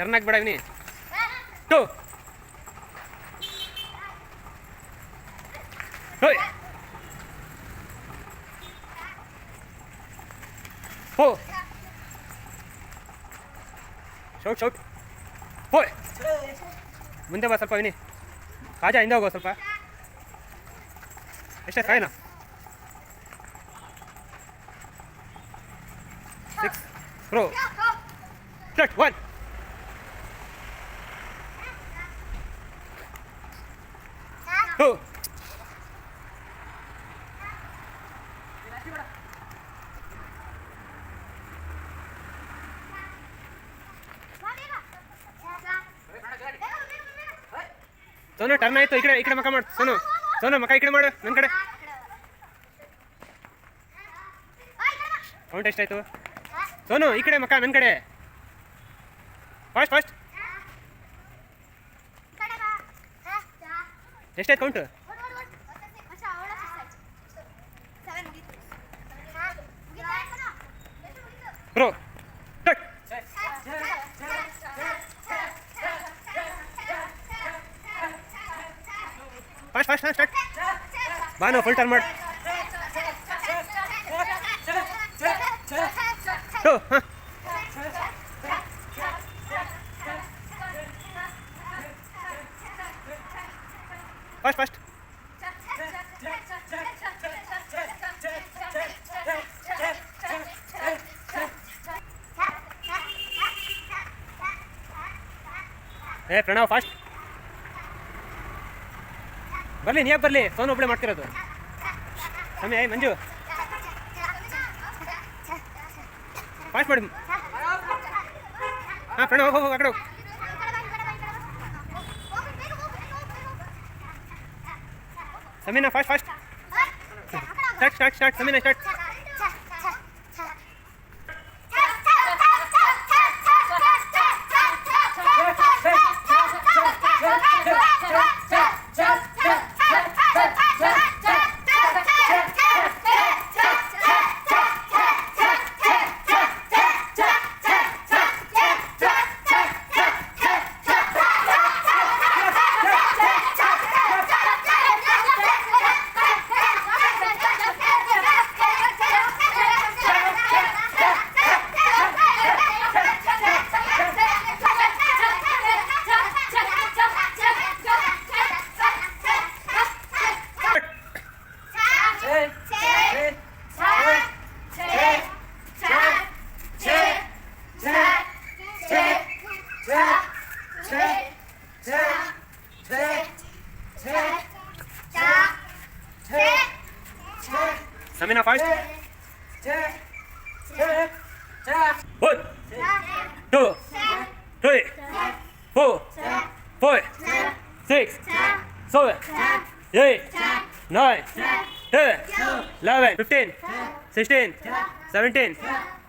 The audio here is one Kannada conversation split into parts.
ಟರ್ನ್ ಆಗ್ಬೇಡ ಇವನಿ. 2 4 ಶೌಟ್ 4 ಮುಂದೆ ಬಾ ಸ್ವಲ್ಪ ವಿನಿ. ಕಾಜಾ ಹಿಂದೆ ಹೋಗೋ ಸ್ವಲ್ಪ. ಎಷ್ಟೇ ಕಾಯಿನ 6 ಥ್ರೋ ಸ್ಟಾರ್ಟ್ 1 2 ಸೋನು ಟರ್ನ್ ಆಯ್ತು. ಈ ಕಡೆ ಮಕ್ಕ ಮಾಡು ಸೋನು ಮಕ್ಕ ಈ ಕಡೆ ಮಾಡು ನನ್ನ ಕಡೆ. ಕೌಂಟ್ ಎಷ್ಟಾಯ್ತು ಸೋನು? ಈ ಕಡೆ ಮಕ್ಕ ನನ್ನ ಕಡೆ. ಫಾಸ್ಟ್ ಎಷ್ಟಾಯ್ತು count? Bro fast start. Banu full turn ಮಾಡು. ಫಾಸ್ಟ್ ಪ್ರಣವ್ ಫಾಸ್ಟ್ ಬರಲಿ. ನೀ ಯಾಕೆ ಬರಲಿ? ಸೋನು ಒಬ್ಬಳೆ ಮಾಡ್ತಿರೋದು. ಸಮಯ ಮಂಜು ಫಾಸ್ಟ್ ಮಾಡಿ. ಹಾಂ ಪ್ರಣವ್ ಹೋಗು ಆ ಕಡೆ. Samina fast start Samina start. Samina first. 1 2 3 4 5 6 7 8 9 10 11 15 16 17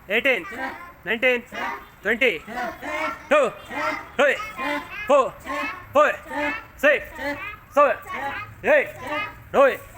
18 19 20 2 3 4 5 6 7 8 9